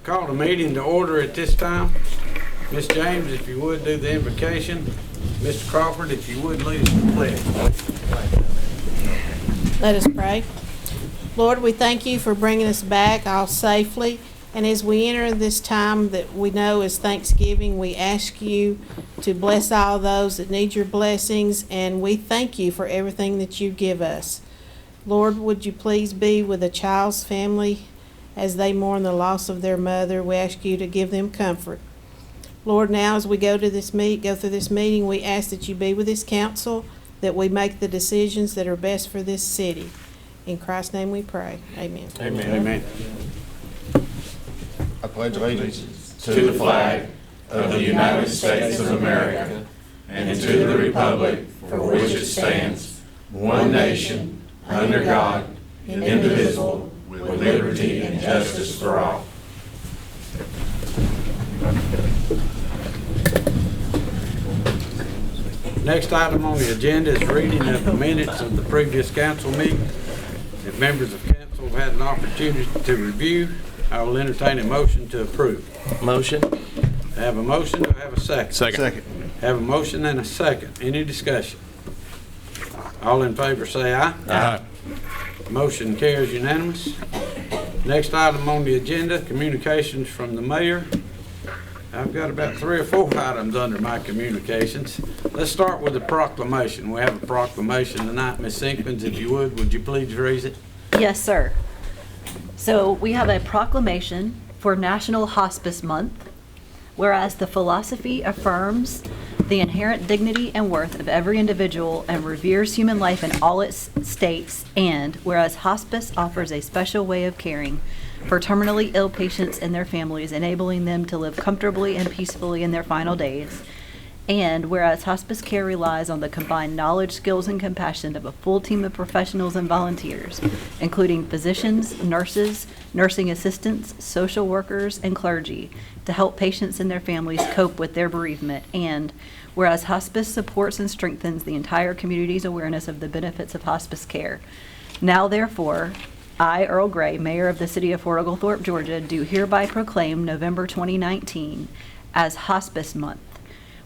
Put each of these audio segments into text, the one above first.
Call the meeting to order at this time. Miss James, if you would, do the invocation. Mr. Crawford, if you would, lead us in the pledge. Let us pray. Lord, we thank you for bringing us back all safely. And as we enter this time that we know is Thanksgiving, we ask you to bless all those that need your blessings. And we thank you for everything that you give us. Lord, would you please be with the child's family as they mourn the loss of their mother. We ask you to give them comfort. Lord, now as we go through this meeting, we ask that you be with this council, that we make the decisions that are best for this city. In Christ's name we pray. Amen. Amen. Amen. I pledge allegiance to the flag of the United States of America and to the republic for which it stands, one nation, under God, indivisible, with liberty and justice for all. Next item on the agenda is reading of the minutes of the previous council meeting. If members of council have had an opportunity to review, I will entertain a motion to approve. Motion. I have a motion. Do I have a second? Second. Have a motion and a second. Any discussion? All in favor say aye. Aye. Motion carries unanimous. Next item on the agenda, communications from the mayor. I've got about 3 or 4 items under my communications. Let's start with the proclamation. We have a proclamation tonight. Ms. Sinkins, if you would you please raise it? Yes, sir. So we have a proclamation for National Hospice Month, whereas the philosophy affirms the inherent dignity and worth of every individual and reveres human life in all its states, and whereas hospice offers a special way of caring for terminally ill patients and their families, enabling them to live comfortably and peacefully in their final days, and whereas hospice care relies on the combined knowledge, skills, and compassion of a full team of professionals and volunteers, including physicians, nurses, nursing assistants, social workers, and clergy, to help patients and their families cope with their bereavement, and whereas hospice supports and strengthens the entire community's awareness of the benefits of hospice care. Now, therefore, I, Earl Gray, Mayor of the City of Fort Oglethorpe, Georgia, do hereby proclaim November 2019 as Hospice Month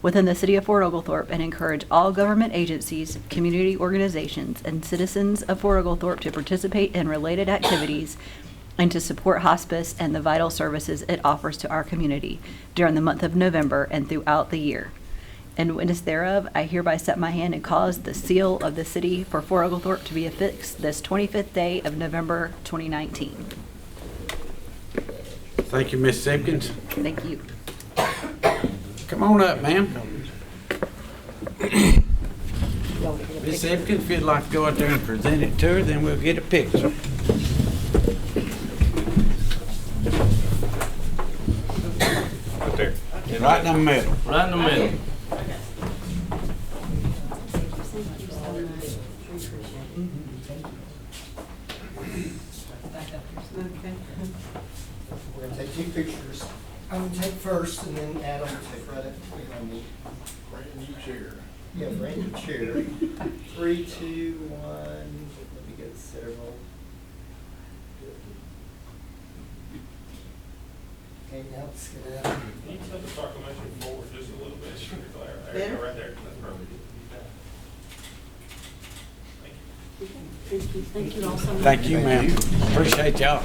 within the City of Fort Oglethorpe, and encourage all government agencies, community organizations, and citizens of Fort Oglethorpe to participate in related activities and to support hospice and the vital services it offers to our community during the month of November and throughout the year. In witness thereof, I hereby set my hand and cause the seal of the city for Fort Oglethorpe to be affixed this 25th day of November 2019. Thank you, Ms. Simpkins. Thank you. Come on up, ma'am. Ms. Simpkins, if you'd like to go out there and present it to her, then we'll get a picture. Right there. Right in the middle. Right in the middle. We're going to take 2 pictures. I'm going to take first, and then Adam will take right up behind me. Brand new chair. Yeah, brand new chair. 3, 2, 1. Let me get several. Okay, now let's get out. Can you tell the proclamation forward just a little bit? Better? Right there. That's perfect. Thank you all so much. Thank you, ma'am. Appreciate y'all.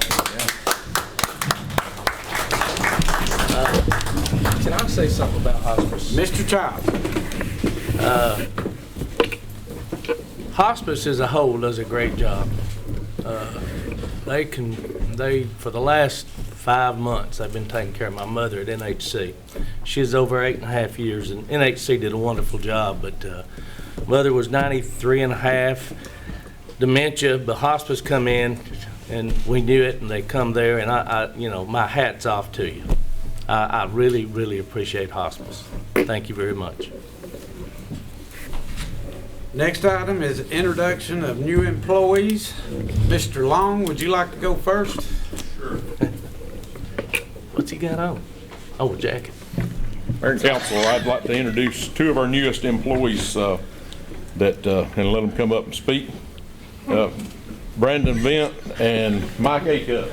Can I say something about hospice? Mr. Child. Hospice as a whole does a great job. For the last 5 months, they've been taking care of my mother at NHC. She's over 8.5 years, and NHC did a wonderful job, but mother was 93 and a half, dementia, but hospice come in, and we knew it, and they come there, and I my hat's off to you. I really, really appreciate hospice. Thank you very much. Next item is introduction of new employees. Mr. Long, would you like to go first? Sure. What's he got on? Oh, a jacket. Mayor and Council, I'd like to introduce 2 of our newest employees and let them come up and speak. Brandon Vent and Mike Acuff.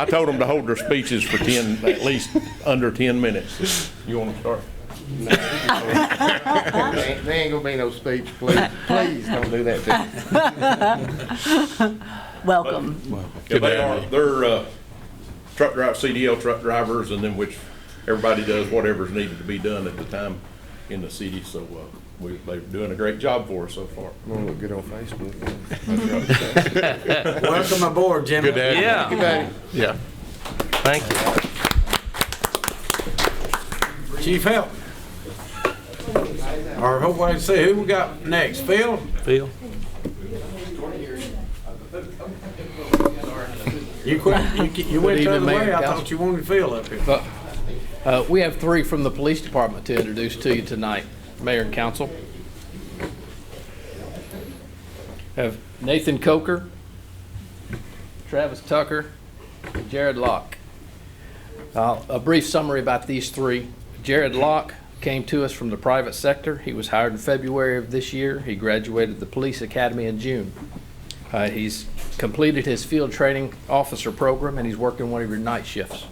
I told them to hold their speeches for 10, at least under 10 minutes. You want to start? There ain't gonna be no speech, please. Please don't do that to me. Welcome. Yeah, they're truck drive, CDL truck drivers, and then which everybody does whatever's needed to be done at the time in the city. So they're doing a great job for us so far. I'm gonna look good on Facebook. Welcome aboard, Jimmy. Good to have you. Yeah, Yeah. thank you. Chief Help. Or hopefully see who we got next. Phil? Phil? You quit. You went the evening, other way. Mayor, I Council. thought you wanted Phil up here. We have three from the police department to introduce to you tonight, Mayor and Council. Have Nathan Coker, Travis Tucker, and Jared Locke. A brief summary about these three. Jared Locke came to us from the private sector. He was hired in February of this year. He graduated the police academy in June. He's completed his field training officer program, and he's working one of your night shifts.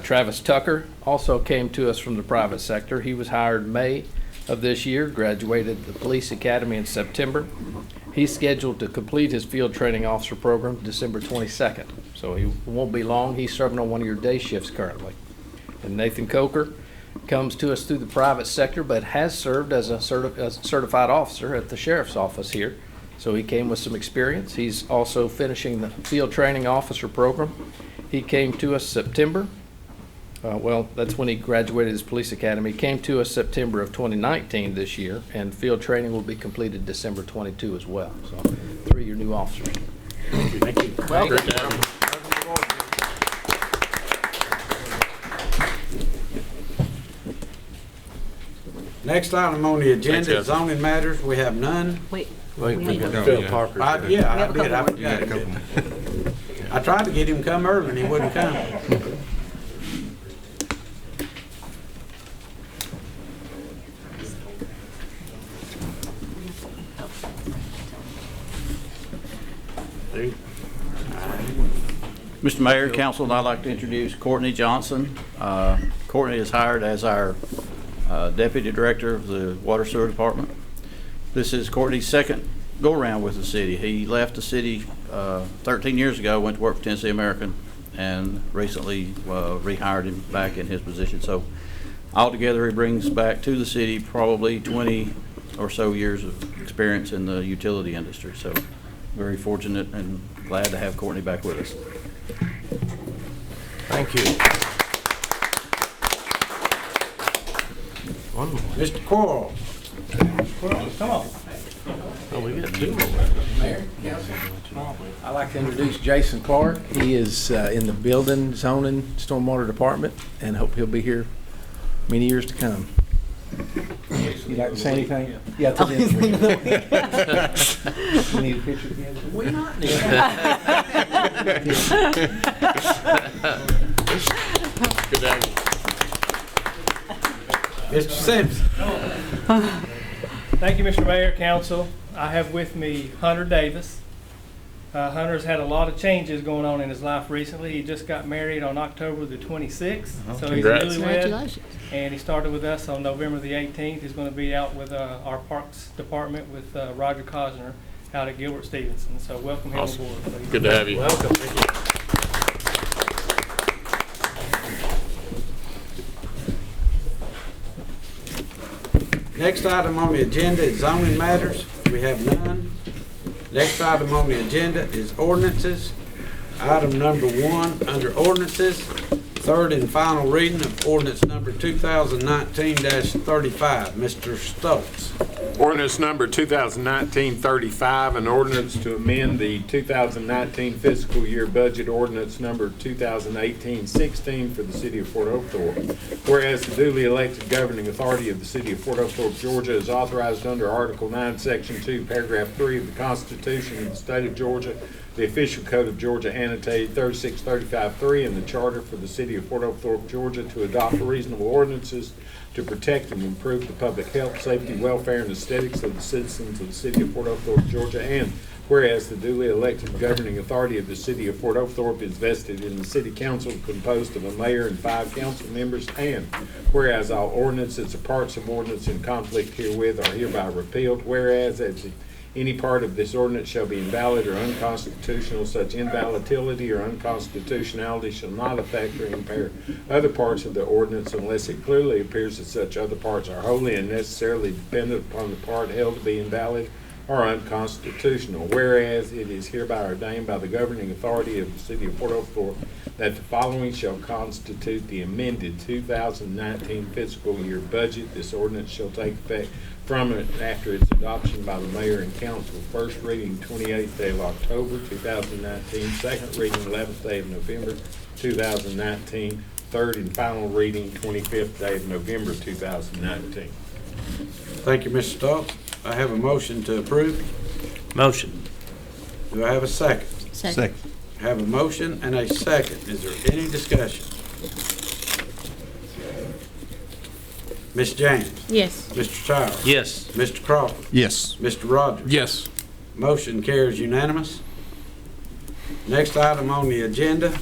Travis Tucker also came to us from the private sector. He was hired May of this year, graduated the police academy in September. He's scheduled to complete his field training officer program December 22nd, so he won't be long. He's serving on one of your day shifts currently. And Nathan Coker comes to us through the private sector, but has served as a certified officer at the sheriff's office here. So he came with some experience. He's also finishing the field training officer program. He came to us September. Well, that's when he graduated his police academy. He came to us September of 2019 this year, and field training will be completed December 22 as well. So 3 of your new officers. Thank you. Welcome. Next item on the agenda is zoning matters. We have none. Wait. Wait, we we need got to- Phil Parker. I We have a did. I couple forgot it. I tried to get him to come early and he wouldn't come. Mr. Mayor, Council, I'd like to introduce Courtney Johnson. Courtney is hired as our Deputy Director of the Water Sewer Department. This is Courtney's second go-around with the city. He left the city 13 years ago, went to work for Tennessee American, and recently rehired him back in his position. So altogether, he brings back to the city probably 20 or so years of experience in the utility industry. So very fortunate and glad to have Courtney back with us. Thank you. One more. Mr. Quarles. Oh, we got two more. I'd like to introduce Jason Clark. He is in the building, zoning, stormwater department, and hope he'll be here many years to come. You like to say anything? Yeah, to them. You need a picture together? We not need. Good day. Mr. Simpson. Thank you, Mr. Mayor, Council. I have with me Hunter Davis. Hunter's had a lot of changes going on in his life recently. He just got married on October the 26th, so he's Congrats. newlywed. And he started with us on November the 18th. He's going to be out with our Parks Department with Roger Cosner out at Gilbert Stevenson. So welcome him Awesome. aboard, please. Good to have you. Welcome. Thank you. Next item on the agenda is zoning matters. We have none. Next item on the agenda is ordinances. Item number 1 under ordinances, third and final reading of ordinance number 2019-35. Mr. Stokes. Ordinance number 2019-35, an ordinance to amend the 2019 fiscal year budget ordinance number 2018-16 for the city of Fort Oglethorpe. Whereas the duly elected governing authority of the city of Fort Oglethorpe, Georgia is authorized under Article 9, Section 2, Paragraph 3 of the Constitution of the state of Georgia, the official code of Georgia annotated 3635-3, and the charter for the city of Fort Oglethorpe, Georgia, to adopt reasonable ordinances to protect and improve the public health, safety, welfare, and aesthetics of the citizens of the city of Fort Oglethorpe, Georgia, and whereas the duly elected governing authority of the city of Fort Oglethorpe is vested in the city council composed of a mayor and 5 council members, and whereas all ordinances or parts of ordinance in conflict herewith are hereby repealed, whereas as any part of this ordinance shall be invalid or unconstitutional, such invalidity or unconstitutionality shall not affect or impair other parts of the ordinance unless it clearly appears that such other parts are wholly and necessarily dependent upon the part held to be invalid or unconstitutional. Whereas it is hereby ordained by the governing authority of the city of Fort Oglethorpe that the following shall constitute the amended 2019 fiscal year budget. This ordinance shall take effect from it after its adoption by the mayor and council. First reading 28th day of October 2019, second reading 11th day of November 2019, third and final reading 25th day of November 2019. Thank you, Mr. Stoltz. I have a motion to approve. Motion. Do I have a second? Second. I have a motion and a second. Is there any discussion? Ms. James? Yes. Mr. Childs? Yes. Mr. Crawford? Yes. Mr. Rogers? Yes. Motion carries unanimous. Next item on the agenda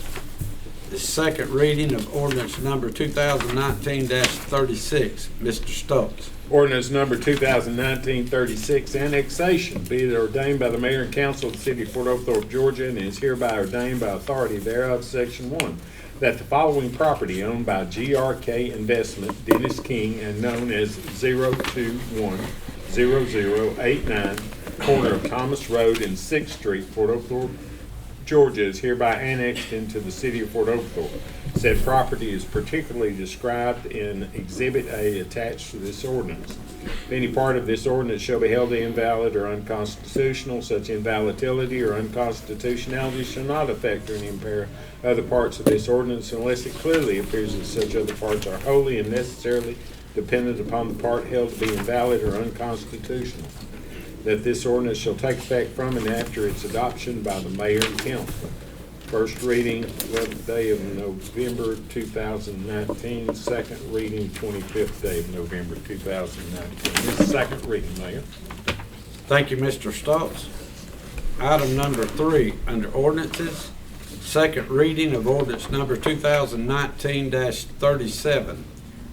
is second reading of ordinance number 2019-36. Mr. Stoltz. Ordinance number 2019-36, annexation, be it ordained by the mayor and council of the city of Fort Oglethorpe, Georgia, and is hereby ordained by authority thereof, section 1, that the following property owned by GRK Investment, Dennis King, and known as 0210089, corner of Thomas Road and 6th Street, Fort Oglethorpe, Georgia, is hereby annexed into the city of Fort Oglethorpe. Said property is particularly described in Exhibit A attached to this ordinance. If any part of this ordinance shall be held invalid or unconstitutional, such invalidity or unconstitutionality shall not affect or impair other parts of this ordinance unless it clearly appears that such other parts are wholly and necessarily dependent upon the part held to be invalid or unconstitutional. That this ordinance shall take effect from and after its adoption by the mayor and council. First reading, 11th day of November 2019. Second reading, 25th day of November 2019. This is second reading, Mayor. Thank you, Mr. Stoltz. Item number 3, under ordinances, second reading of ordinance number 2019-37.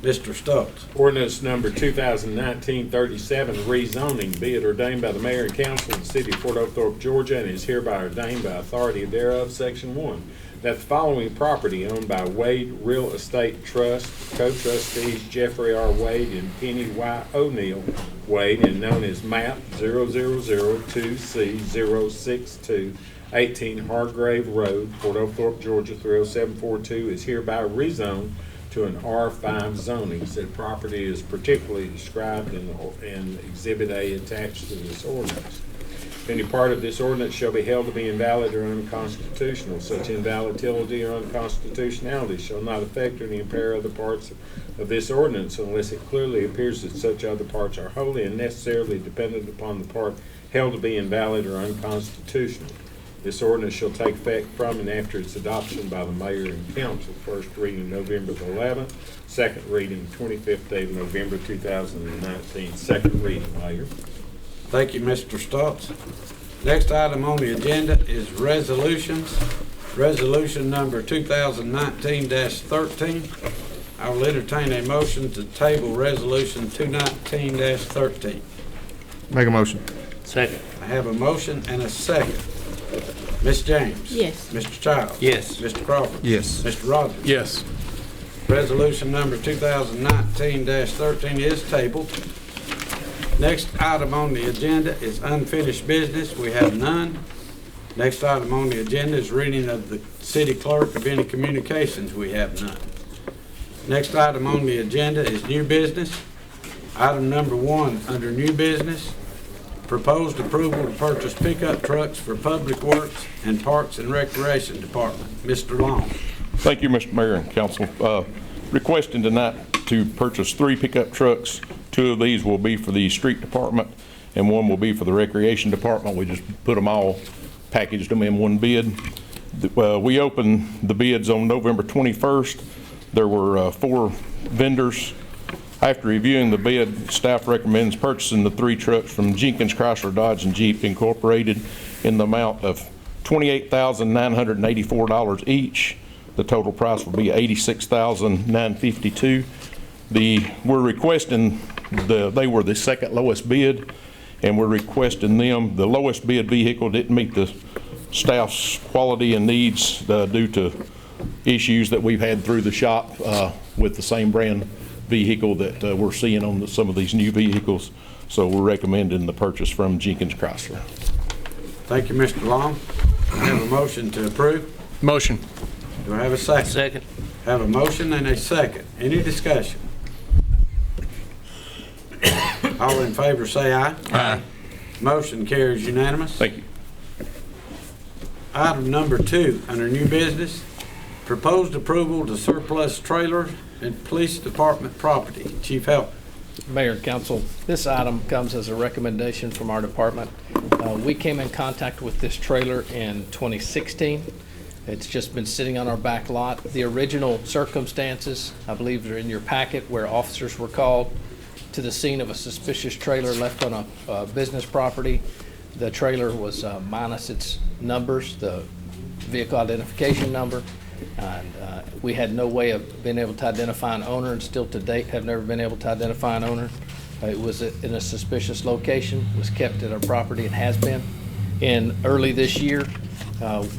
Mr. Stoltz. Ordinance number 2019-37, rezoning, be it ordained by the mayor and council of the city of Fort Oglethorpe, Georgia, and is hereby ordained by authority thereof, section 1, that the following property owned by Wade Real Estate Trust, co-trustees Jeffrey R. Wade and Penny Y. O'Neill Wade, and known as map 0002C062, 18 Hargrave Road, Fort Oglethorpe, Georgia 30742, is hereby rezoned to an R5 zoning. Said property is particularly described in Exhibit A attached to this ordinance. If any part of this ordinance shall be held to be invalid or unconstitutional, such invalidity or unconstitutionality shall not affect or impair other parts of this ordinance unless it clearly appears that such other parts are wholly and necessarily dependent upon the part held to be invalid or unconstitutional. This ordinance shall take effect from and after its adoption by the mayor and council. First reading November the 11th, second reading 25th day of November 2019. Second reading, Mayor. Thank you, Mr. Stoltz. Next item on the agenda is resolutions. Resolution number 2019-13. I will entertain a motion to table resolution 2019-13. Make a motion. Second. I have a motion and a second. Ms. James? Yes. Mr. Childs? Yes. Mr. Crawford? Yes. Mr. Rogers? Yes. Resolution number 2019-13 is tabled. Next item on the agenda is unfinished business. We have none. Next item on the agenda is reading of the city clerk of any communications. We have none. Next item on the agenda is new business. Item number 1 under new business, proposed approval to purchase pickup trucks for Public Works and Parks and Recreation Department. Mr. Long. Thank you, Mr. Mayor and Council. Requesting tonight to purchase 3 pickup trucks. 2 of these will be for the street department and 1 will be for the recreation department. We just put them all, packaged them in one bid. We opened the bids on November 21st. There were 4 vendors. After reviewing the bid, staff recommends purchasing the 3 trucks from Jenkins Chrysler Dodge and Jeep Incorporated in the amount of $28,984 each. The total price will be $86,952. We're requesting, they were the second lowest bid, and we're requesting them, the lowest bid vehicle didn't meet the staff's quality and needs due to issues that we've had through the shop with the same brand vehicle that we're seeing on some of these new vehicles. So we're recommending the purchase from Jenkins Chrysler. Thank you, Mr. Long. I have a motion to approve. Motion. Do I have a second? Second. Have a motion and a second. Any discussion? All in favor say aye. Aye. Motion carries unanimous. Thank you. Item number 2, under new business, proposed approval to surplus trailer and police department property. Chief Help. Mayor and council, this item comes as a recommendation from our department. We came in contact with this trailer in 2016. It's just been sitting on our back lot. The original circumstances, I believe, are in your packet, where officers were called to the scene of a suspicious trailer left on a business property. The trailer was minus its numbers, the vehicle identification number, and we had no way of being able to identify an owner, and still to date have never been able to identify an owner. It was in a suspicious location, was kept at our property and has been. In early this year,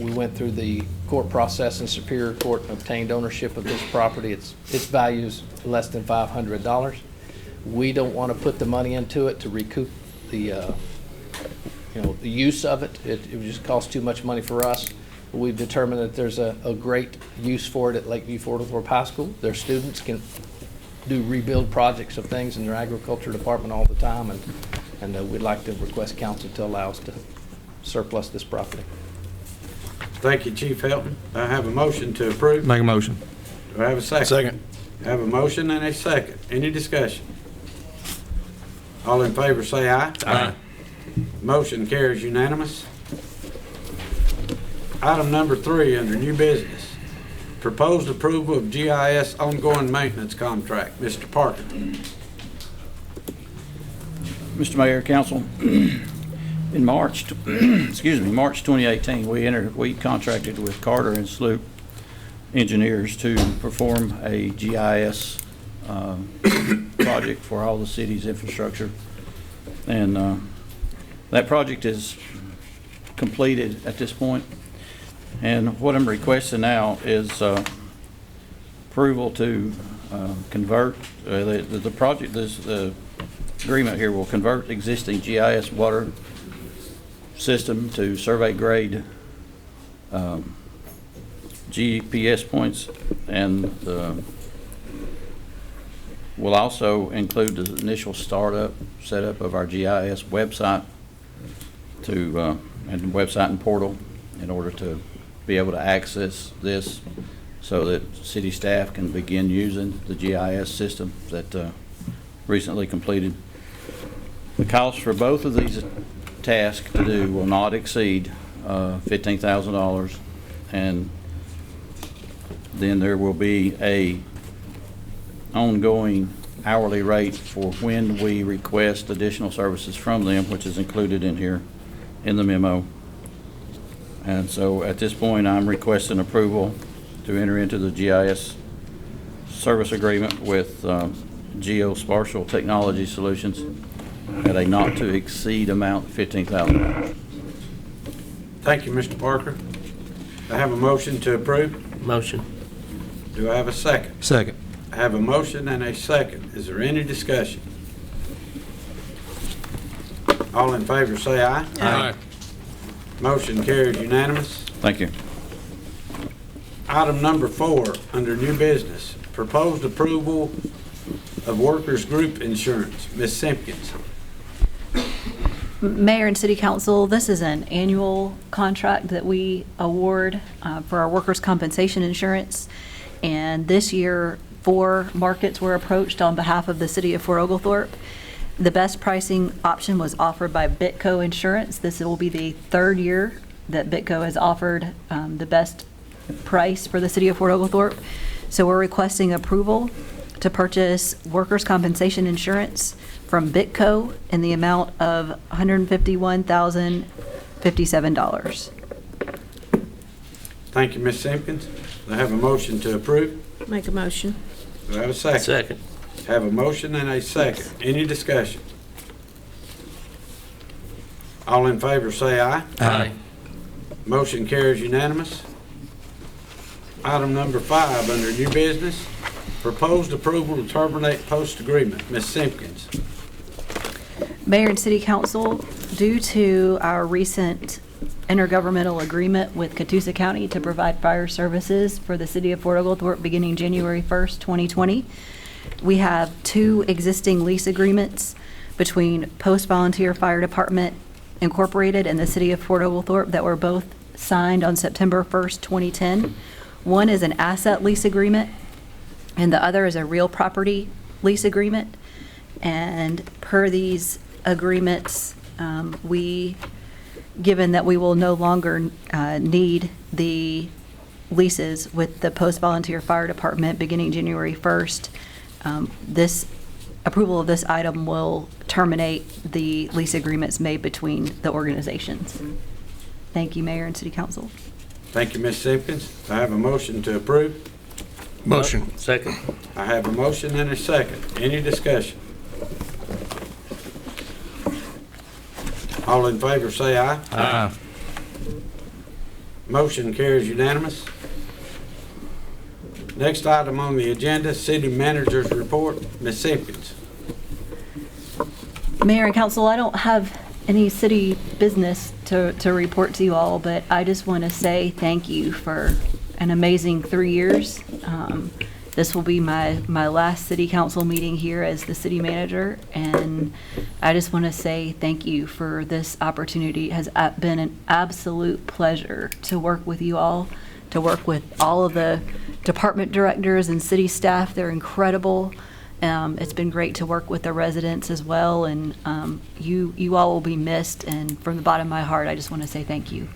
we went through the court process in Superior Court and obtained ownership of this property. Its value is less than $500. We don't want to put the money into it to recoup the the use of it. It would just cost too much money for us. We've determined that there's a great use for it at Lakeview Fort Oglethorpe High School. Their students can do rebuild projects of things in their agriculture department all the time, and we'd like to request council to allow us to surplus this property. Thank you, Chief Helton. I have a motion to approve. Make a motion. Do I have a second? Second. I have a motion and a second. Any discussion? All in favor say aye. Aye. Motion carries unanimous. Item number 3 under new business. Proposed approval of GIS ongoing maintenance contract. Mr. Parker. Mr. Mayor, Council, in March 2018, we contracted with Carter and Sloop engineers to perform a GIS project for all the city's infrastructure. And that project is completed at this point. And what I'm requesting now is approval to convert the project. The agreement here will convert existing GIS water system to survey grade GPS points, and will also include the initial setup of our GIS website and website and portal in order to be able to access this so that city staff can begin using the GIS system that recently completed. The cost for both of these tasks to do will not exceed $15,000, and then there will be a ongoing hourly rate for when we request additional services from them, which is included in here in the memo. And so at this point, I'm requesting approval to enter into the GIS service agreement with Geospatial Technology Solutions at a not to exceed amount of $15,000. Thank you, Mr. Parker. I have a motion to approve. Motion. Do I have a second? Second. I have a motion and a second. Is there any discussion? All in favor say aye. Aye. Motion carries unanimous. Thank you. Item number 4 under new business. Proposed approval of workers' group insurance. Ms. Simpkins. Mayor and City Council, this is an annual contract that we award for our workers' compensation insurance. And this year, 4 markets were approached on behalf of the City of Fort Oglethorpe. The best pricing option was offered by Bitco Insurance. This will be the 3rd year that Bitco has offered the best price for the City of Fort Oglethorpe. So we're requesting approval to purchase workers' compensation insurance from Bitco in the amount of $151,300 $57. Thank you, Ms. Simpkins. Do I have a motion to approve? Make a motion. Do I have a second? Second. Have a motion and a second. Any discussion? All in favor say aye. Aye. Motion carries unanimous. Item number 5 under new business, proposed approval to terminate post agreement. Ms. Simpkins. Mayor and City Council, due to our recent intergovernmental agreement with Catoosa County to provide fire services for the city of Fort Oglethorpe beginning January 1st, 2020, we have 2 existing lease agreements between Post Volunteer Fire Department Incorporated and the city of Fort Oglethorpe that were both signed on September 1st, 2010. One is an asset lease agreement, and the other is a real property lease agreement. And per these agreements, given that we will no longer need the leases with the Post Volunteer Fire Department beginning January 1st, this approval of this item will terminate the lease agreements made between the organizations. Thank you, Mayor and City Council. Thank you, Ms. Simpkins. I have a motion to approve. Motion. Second. I have a motion and a second. Any discussion? All in favor say aye. Aye. Motion carries unanimous. Next item on the agenda, city manager's report. Ms. Simpkins. Mayor and Council, I don't have any city business to report to you all, but I just want to say thank you for an amazing 3 years. This will be my last city council meeting here as the city manager, and I just want to say thank you for this opportunity. It has been an absolute pleasure to work with you all, to work with all of the department directors and city staff. They're incredible. It's been great to work with the residents as well, and you all will be missed, and from the bottom of my heart, I just want to say thank you.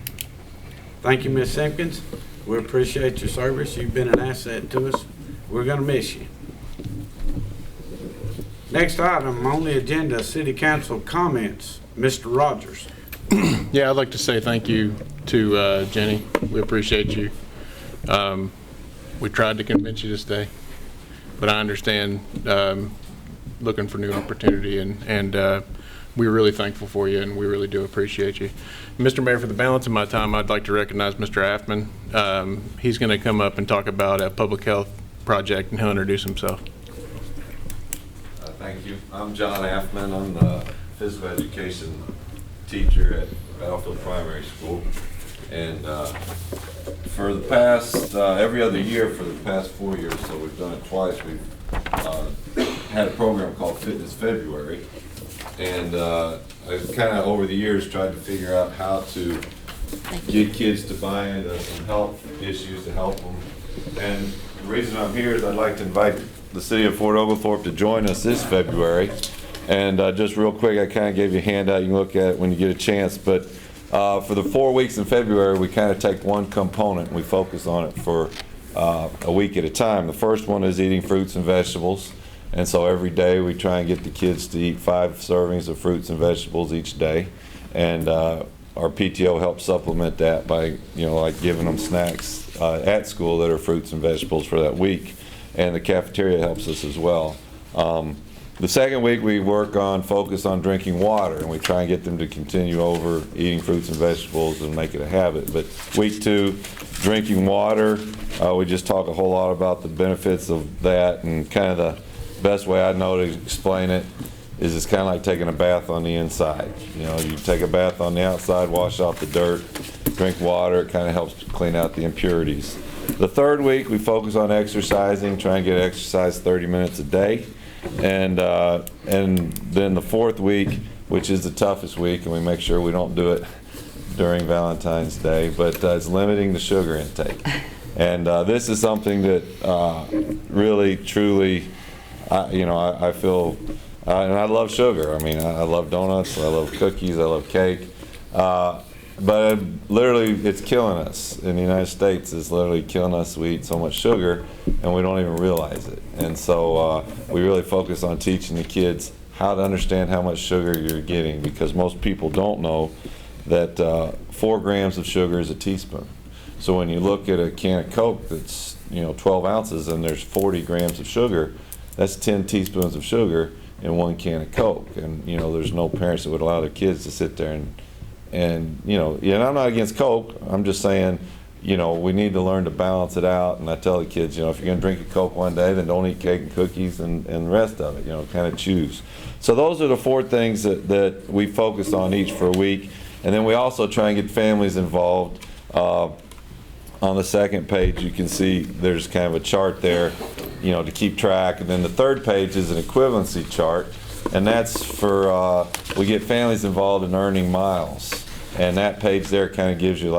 Thank you, Ms. Simpkins. We appreciate your service. You've been an asset to us. We're going to miss you. Next item on the agenda, city council comments. Mr. Rogers. Yeah, I'd like to say thank you to Jenny. We appreciate you. We tried to convince you to stay, but I understand looking for new opportunity, and we're really thankful for you, and we really do appreciate you. Mr. Mayor, for the balance of my time, I'd like to recognize Mr. Affman. He's going to come up and talk about a public health project, and he'll introduce himself. Thank you. I'm John Affman. I'm the physical education teacher at Battlefield Primary School. And for the past, every other year for the past 4 years, so we've done it twice, we've had a program called Fitness February. And I've kind of over the years tried to figure out how to get kids to buy into some health issues to help them. And the reason I'm here is I'd like to invite the city of Fort Oglethorpe to join us this February. And just real quick, I kind of gave you a handout. You can look at it when you get a chance. But for the 4 weeks in February, we kind of take one component and we focus on it for a week at a time. The first one is eating fruits and vegetables. And so every day we try and get the kids to eat 5 servings of fruits and vegetables each day. And our PTO helps supplement that by, like giving them snacks at school that are fruits and vegetables for that week. And the cafeteria helps us as well. The second week we focus on drinking water, and we try and get them to continue over eating fruits and vegetables and make it a habit. But week 2, drinking water, we just talk a whole lot about the benefits of that, and kind of the best way I know to explain it is it's kind of like taking a bath on the inside. You take a bath on the outside, wash off the dirt, drink water, it kind of helps clean out the impurities. The third week we focus on exercising, try and get exercise 30 minutes a day. And then the fourth week, which is the toughest week, and we make sure we don't do it during Valentine's Day, but it's limiting the sugar intake. And this is something that really, truly, I feel, and I love sugar. I mean, I love donuts, I love cookies, I love cake. But literally, it's killing us. In the United States, it's literally killing us. We eat so much sugar, and we don't even realize it. And so we really focus on teaching the kids how to understand how much sugar you're getting, because most people don't know that 4 grams of sugar is a teaspoon. So when you look at a can of Coke that's 12 ounces and there's 40 grams of sugar, that's 10 teaspoons of sugar in 1 can of Coke. And there's no parents that would allow their kids to sit there and I'm not against Coke. I'm just saying, we need to learn to balance it out. And I tell the kids, if you're going to drink a Coke one day, then don't eat cake and cookies and the rest of it. Kind of choose. So those are the 4 things that we focus on each for a week. And then we also try and get families involved. On the second page, you can see there's kind of a chart there, to keep track. And then the third page is an equivalency chart. And that's for, we get families involved in earning miles. And that page there kind of gives you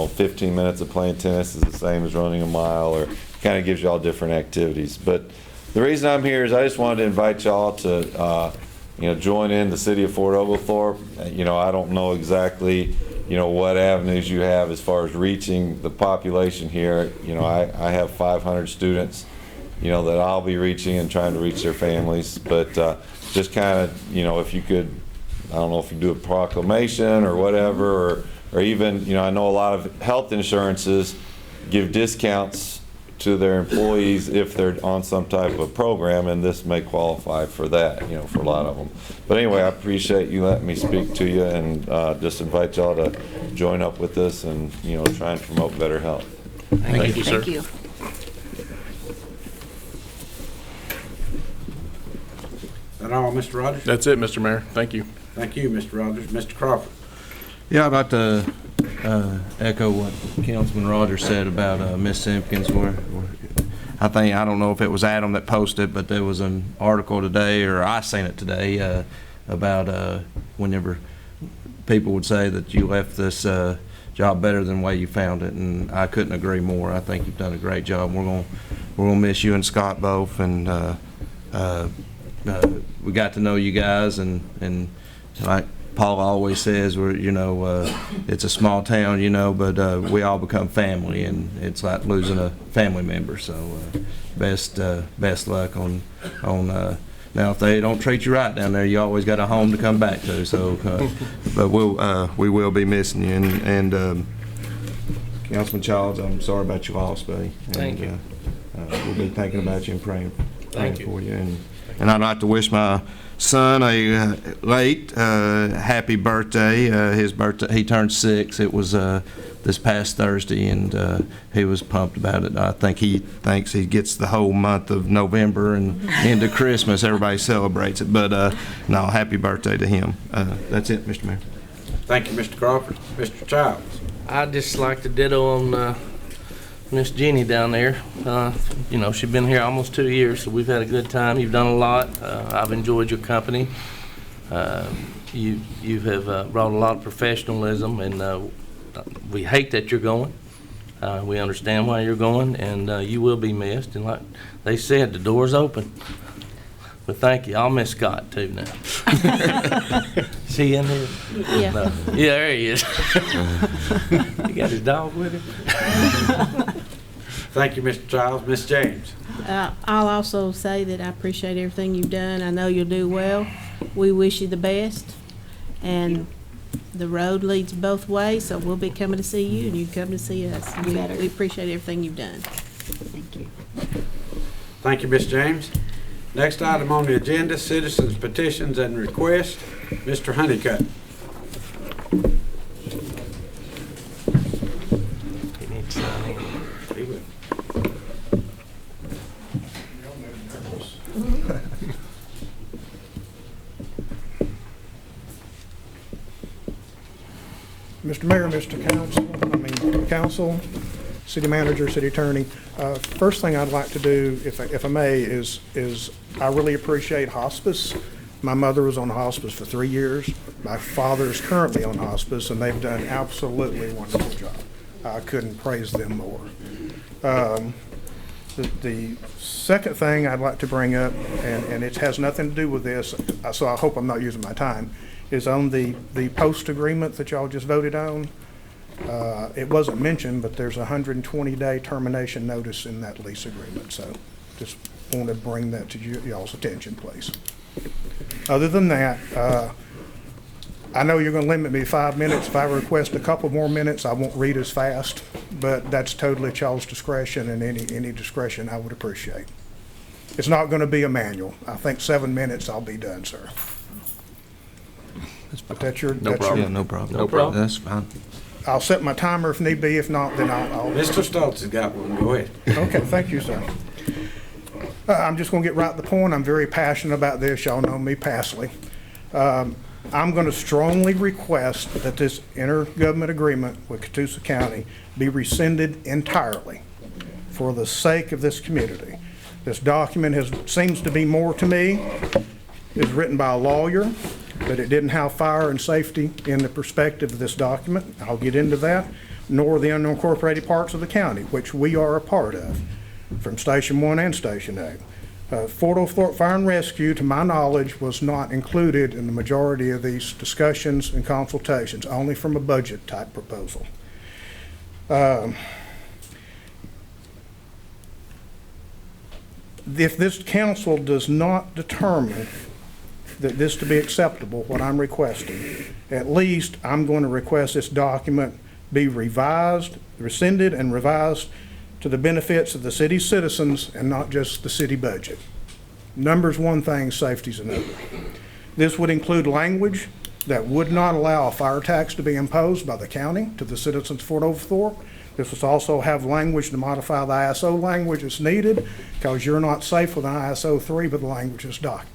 15 minutes of playing tennis is the same as running a mile, or kind of gives you all different activities. But the reason I'm here is I just wanted to invite y'all to, join in the city of Fort Oglethorpe. I don't know exactly, what avenues you have as far as reaching the population here. I have 500 students, that I'll be reaching and trying to reach their families. But just kind of, if you could, I don't know if you do a proclamation or whatever, or even, I know a lot of health insurances give discounts to their employees if they're on some type of a program, and this may qualify for that, for a lot of them. But anyway, I appreciate you letting me speak to you, and just invite y'all to join up with us and, try and promote better health. Thank you, sir. Thank you. Is that all, Mr. Rogers? That's it, Mr. Mayor. Thank you. Thank you, Mr. Rogers. Mr. Crawford? Yeah, I'd like to echo what Councilman Rogers said about Miss Simpkins. I don't know if it was Adam that posted, but there was an article today, or I seen it today, about whenever people would say that you left this job better than the way you found it, and I couldn't agree more. I think you've done a great job. We're gonna miss you and Scott both, and we got to know you guys, and like Paul always says, it's a small town, but we all become family, and it's like losing a family member. So best luck on now. If they don't treat you right down there, you always got a home to come back to. So, but we will be missing you, and Councilman Childs, I'm sorry about your loss, buddy. Thank you. We'll be thinking about you and praying Thank you. for you. And I'd like to wish my son a late happy birthday. His birthday, he turned 6. It was this past Thursday, and he was pumped about it. I think he thinks he gets the whole month of November and into Christmas. Everybody celebrates it. But no, happy birthday to him. That's it, Mr. Mayor. Thank you, Mr. Crawford. Mr. Childs? I'd just like to ditto on Miss Jenny down there. She's been here almost 2 years, so we've had a good time. You've done a lot. I've enjoyed your company. You have brought a lot of professionalism, and we hate that you're going. We understand why you're going, and you will be missed. And like they said, the door's open. But thank you. I'll miss Scott too now. Is he in here? Yeah. No. Yeah, there he is. He got his dog with him. Thank you, Mr. Childs. Ms. James? I'll also say that I appreciate everything you've done. I know you'll do well. We wish you the best. And the road leads both ways, so we'll be coming to see you, and you come to see us. We appreciate everything you've done. Thank you. Thank you, Ms. James. Next item on the agenda, citizens petitions and requests. Mr. Honeycutt. He needs to sign in. He will. Mr. Mayor, Mr. Council, City Manager, City Attorney. First thing I'd like to do, if I may, is I really appreciate hospice. My mother was on hospice for 3 years. My father is currently on hospice, and they've done absolutely wonderful job. I couldn't praise them more. The second thing I'd like to bring up, and it has nothing to do with this, so I hope I'm not using my time, is on the post agreement that y'all just voted on. It wasn't mentioned, but there's a 120-day termination notice in that lease agreement. So just want to bring that to y'all's attention, please. Other than that, I know you're gonna limit me to 5 minutes. If I request a couple more minutes, I won't read as fast, but that's totally at y'all's discretion, and any discretion I would appreciate. It's not gonna be a manual. I think 7 minutes, I'll be done, sir. But that's your, No that's problem. your, Yeah, no problem. No problem. That's fine. I'll set my timer if need be. If not, then I'll. Mr. Stoltz has got one. Go ahead. Okay, thank you, sir. I'm just going to get right to the point. I'm very passionate about this. Y'all know me passively. I'm going to strongly request that this intergovernment agreement with Catoosa County be rescinded entirely for the sake of this community. This document seems to be more to me, is written by a lawyer, but it didn't have fire and safety in the perspective of this document. I'll get into that, nor the unincorporated parts of the county, which we are a part of, from Station 1 and Station 8. Fort Oglethorpe Fire and Rescue, to my knowledge, was not included in the majority of these discussions and consultations, only from a budget type proposal. If this council does not determine that this to be acceptable, what I'm requesting, at least I'm going to request this document be revised, rescinded and revised to the benefits of the city's citizens and not just the city budget. Numbers one thing, safety's another. This would include language that would not allow a fire tax to be imposed by the county to the citizens of Fort Oglethorpe. This would also have language to modify the ISO language as needed, because you're not safe with an ISO 3 with the language is documented.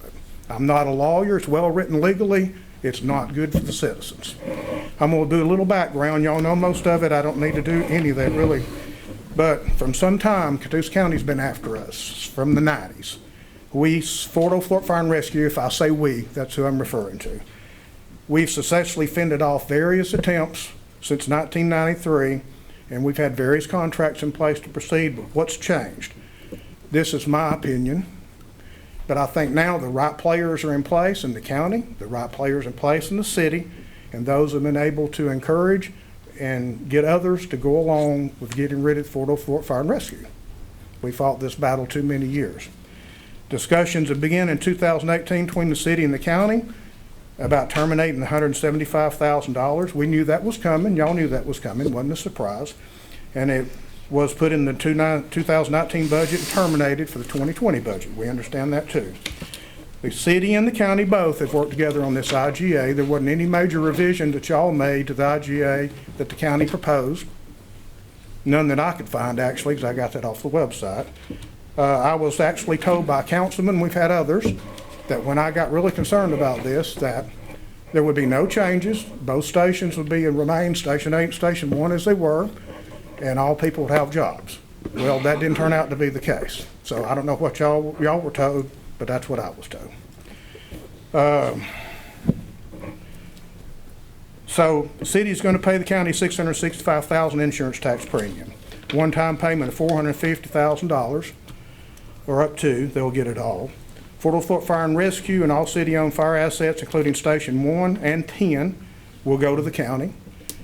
I'm not a lawyer. It's well written legally. It's not good for the citizens. I'm going to do a little background. Y'all know most of it. I don't need to do any of that really. But from some time, Catoosa County's been after us from the 90s. We, Fort Oglethorpe Fire and Rescue, if I say we, that's who I'm referring to. We've successfully fended off various attempts since 1993, and we've had various contracts in place to proceed, but what's changed? This is my opinion. But I think now the right players are in place in the county, the right players in place in the city, and those have been able to encourage and get others to go along with getting rid of Fort Oglethorpe Fire and Rescue. We fought this battle too many years. Discussions have begun in 2018 between the city and the county about terminating the $175,000. We knew that was coming. Y'all knew that was coming. It wasn't a surprise. And it was put in the 2019 budget and terminated for the 2020 budget. We understand that too. The city and the county both have worked together on this IGA. There wasn't any major revision that y'all made to the IGA that the county proposed. None that I could find, actually, because I got that off the website. I was actually told by councilmen, we've had others, that when I got really concerned about this, that there would be no changes. Both stations would be and remain, Station 8 and Station 1 as they were, and all people would have jobs. Well, that didn't turn out to be the case. So I don't know what y'all were told, but that's what I was told. So the city's going to pay the county $665,000 insurance tax premium. One-time payment of $450,000, or up to, they'll get it all. Fort Oglethorpe Fire and Rescue and all city-owned fire assets, including Station 1 and 10, will go to the county.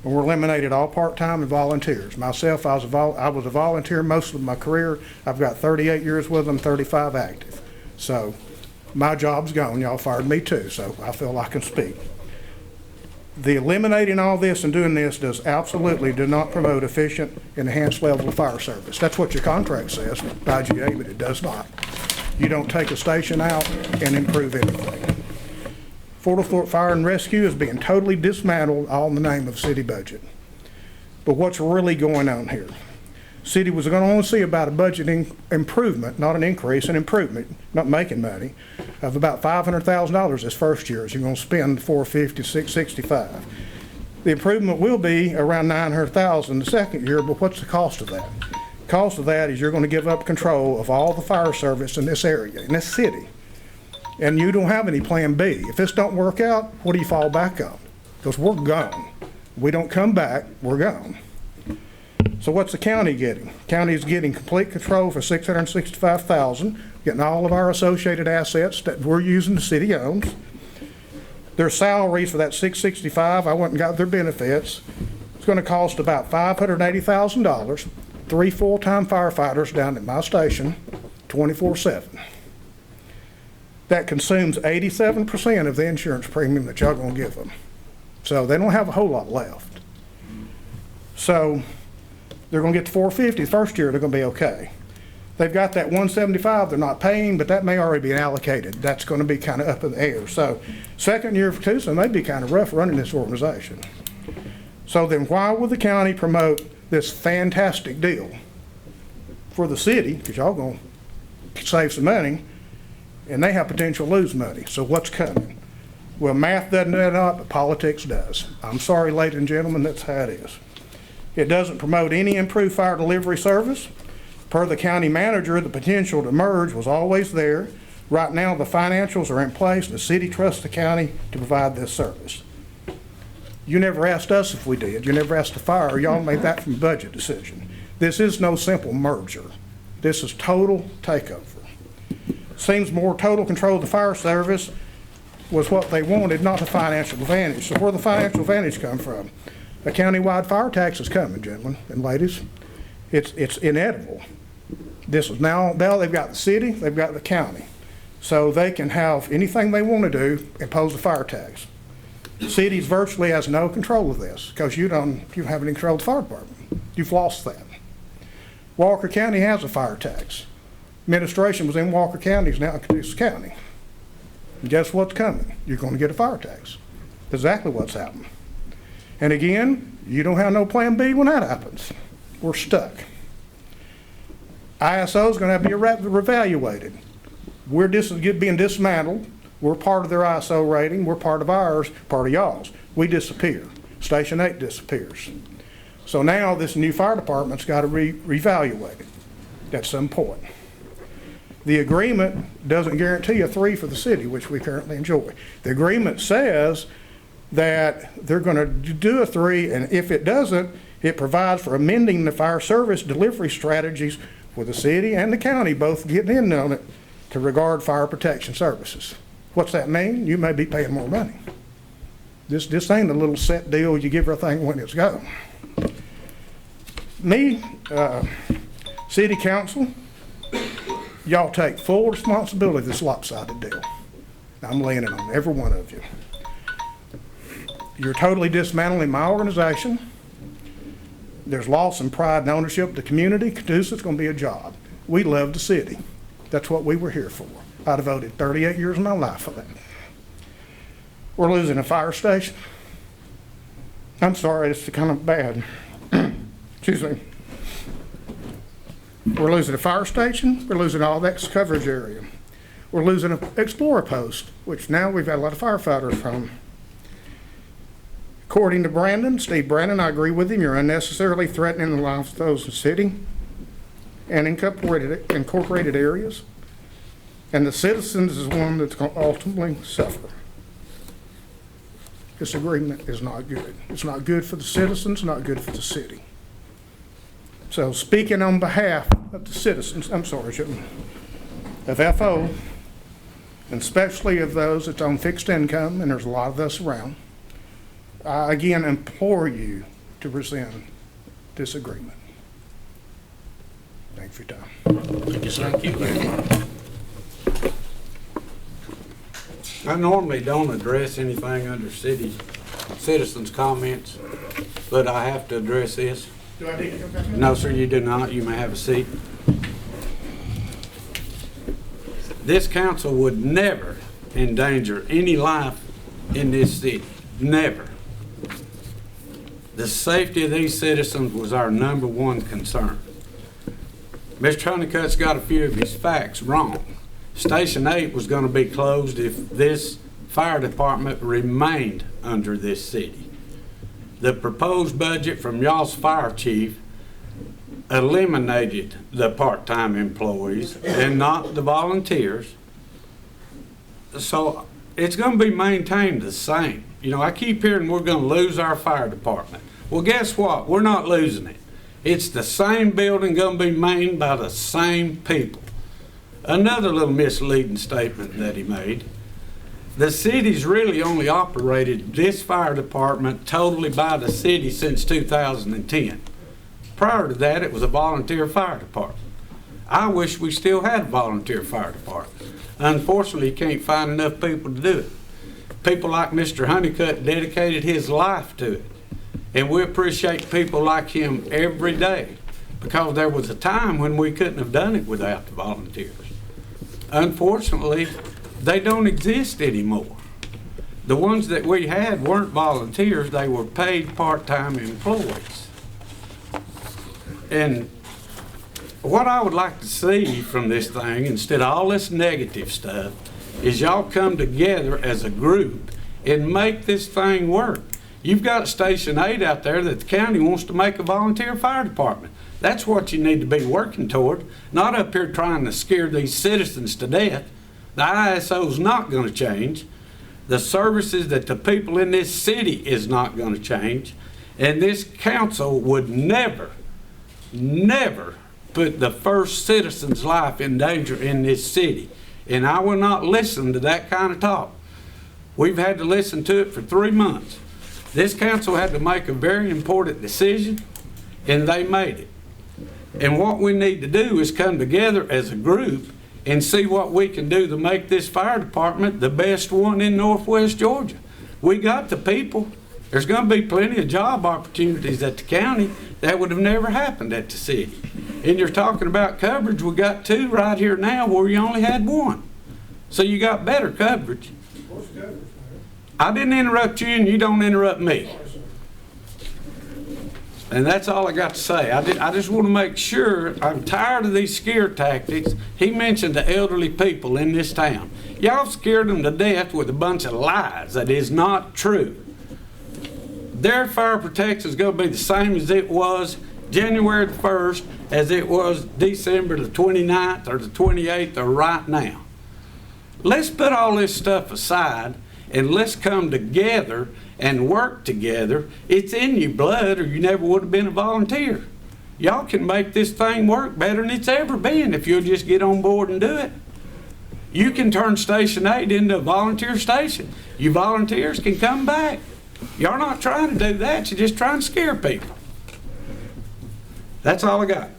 And we're eliminated all part-time and volunteers. Myself, I was a volunteer most of my career. I've got 38 years with them, 35 active. So my job's gone. Y'all fired me too, so I feel I can speak. The eliminating all this and doing this do not promote efficient, enhanced level of fire service. That's what your contract says by IGA, but it does not. You don't take a station out and improve anything. Fort Oglethorpe Fire and Rescue is being totally dismantled, all in the name of city budget. But what's really going on here? City was going to only see about a budgeting improvement, not an increase, an improvement, not making money, of about $500,000 this first year, as you're going to spend $450, $665. The improvement will be around $900,000 the second year, but what's the cost of that? The cost of that is you're going to give up control of all the fire service in this area, in this city. And you don't have any plan B. If this don't work out, what do you fall back on? Because we're gone. We don't come back, we're gone. So what's the county getting? County's getting complete control for $665,000, getting all of our associated assets that we're using, the city owns. Their salaries for that $665,000, I went and got their benefits. It's going to cost about $580,000, 3 full-time firefighters down at my station, 24/7. That consumes 87% of the insurance premium that y'all going to give them. So they don't have a whole lot left. So they're gonna get to 450 the first year, they're gonna be okay. They've got that 175 they're not paying, but that may already be allocated. That's gonna be kind of up in the air. So second year for Tucson may be kind of rough running this organization. So then why would the county promote this fantastic deal for the city, because y'all gonna save some money, and they have potential to lose money. So what's coming? Well, math doesn't add up, but politics does. I'm sorry, ladies and gentlemen, that's how it is. It doesn't promote any improved fire delivery service. Per the county manager, the potential to merge was always there. Right now, the financials are in place. The city trusts the county to provide this service. You never asked us if we did. You never asked the fire. Y'all made that from a budget decision. This is no simple merger. This is total takeover. Seems more total control of the fire service was what they wanted, not the financial advantage. So where the financial advantage come from? A countywide fire tax is coming, gentlemen and ladies. It's inedible. This is now they've got the city, they've got the county. So they can have anything they want to do, impose a fire tax. The city virtually has no control of this because you don't have any control of the fire department. You've lost that. Walker County has a fire tax. Administration was in Walker County, is now in Cadiz County. And guess what's coming? You're going to get a fire tax. Exactly what's happening. And again, you don't have no plan B when that happens. We're stuck. ISO is going to have to be reevaluated. We're being dismantled. We're part of their ISO rating. We're part of ours, part of y'all's. We disappear. Station 8 disappears. So now this new fire department's got to reevaluate it at some point. The agreement doesn't guarantee a 3 for the city, which we currently enjoy. The agreement says that they're going to do a 3, and if it doesn't, it provides for amending the fire service delivery strategies for the city and the county, both getting in on it, to regard fire protection services. What's that mean? You may be paying more money. This ain't a little set deal you give everything when it's go. Me, city council, y'all take full responsibility of this lopsided deal. I'm laying it on every one of you. You're totally dismantling my organization. There's loss in pride and ownership of the community. Caduceus going to be a job. We love the city. That's what we were here for. I devoted 38 years of my life for that. We're losing a fire station. I'm sorry, it's kind of bad. Excuse me. We're losing a fire station. We're losing all that coverage area. We're losing an Explorer post, which now we've got a lot of firefighters from. According to Steve Brandon, I agree with him, you're unnecessarily threatening the lives of those in the city and incorporated areas. And the citizens is one that's going to ultimately suffer. This agreement is not good. It's not good for the citizens, not good for the city. So speaking on behalf of the citizens, of FO, and especially of those that's on fixed income, and there's a lot of us around, I again implore you to rescind this agreement. Thank you for your time. Thank you, sir. Thank you very much. I normally don't address anything under citizens' comments, but I have to address this. Do I need to come back? No, sir, you do not. You may have a seat. This council would never endanger any life in this city. Never. The safety of these citizens was our #1 concern. Mr. Honeycutt's got a few of his facts wrong. Station 8 was going to be closed if this fire department remained under this city. The proposed budget from y'all's fire chief eliminated the part-time employees and not the volunteers. So it's going to be maintained the same. You know, I keep hearing we're going to lose our fire department. Well, guess what? We're not losing it. It's the same building going to be maintained by the same people. Another little misleading statement that he made. The city's really only operated this fire department totally by the city since 2010. Prior to that, it was a volunteer fire department. I wish we still had a volunteer fire department. Unfortunately, you can't find enough people to do it. people like Mr. Honeycutt dedicated his life to it. And we appreciate people like him every day, because there was a time when we couldn't have done it without the volunteers. Unfortunately, they don't exist anymore. The ones that we had weren't volunteers, they were paid part-time employees. And what I would like to see from this thing, instead of all this negative stuff, is y'all come together as a group and make this thing work. You've got Station 8 out there that the county wants to make a volunteer fire department. That's what you need to be working toward, not up here trying to scare these citizens to death. The ISO's not going to change. The services that the people in this city is not going to change. And this council would never, never put the first citizen's life in danger in this city. And I will not listen to that kind of talk. We've had to listen to it for 3 months. This council had to make a very important decision, and they made it. And what we need to do is come together as a group and see what we can do to make this fire department the best one in Northwest Georgia. We got the people. There's going to be plenty of job opportunities at the county that would have never happened at the city. And you're talking about coverage. We got 2 right here now where you only had 1. So you got better coverage. I didn't interrupt you and you don't interrupt me. And that's all I got to say. I just want to make sure, I'm tired of these scare tactics. He mentioned the elderly people in this town. Y'all scared them to death with a bunch of lies. That is not true. Their fire protection is going to be the same as it was January the 1st as it was December the 29th or the 28th or right now. Let's put all this stuff aside and let's come together and work together. It's in your blood or you never would have been a volunteer. Y'all can make this thing work better than it's ever been if you'll just get on board and do it. You can turn Station 8 into a volunteer station. You volunteers can come back. Y'all not trying to do that, you're just trying to scare people. That's all I got.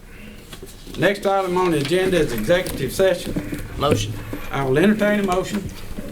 Next item on the agenda is executive session. Motion. I will entertain a motion.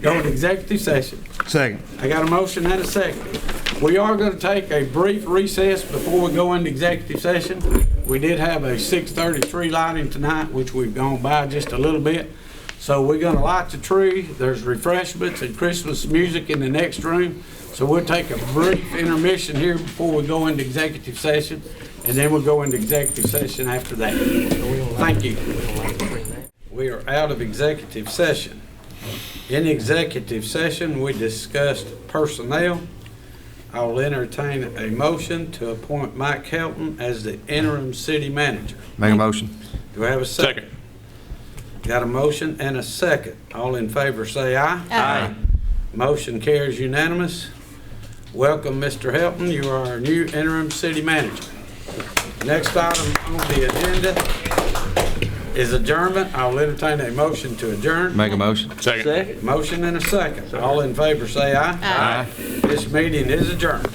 Go into executive session. Second. I got a motion and a second. We are going to take a brief recess before we go into executive session. We did have a 6:30 tree lighting tonight, which we've gone by just a little bit. So we're going to light the tree. There's refreshments and Christmas music in the next room. So we'll take a brief intermission here before we go into executive session, and then we'll go into executive session after that. Thank you. We are out of executive session. In executive session, we discussed personnel. I will entertain a motion to appoint Mike Helton as the interim city manager. Make a motion. Do I have a second? Got a motion and a second. All in favor say aye. Aye. Motion carries unanimous. Welcome, Mr. Helton. You are our new interim city manager. Next item on the agenda is adjournment. I will entertain a motion to adjourn. Make a motion. Second. Motion and a second. All in favor say aye. Aye. This meeting is adjourned.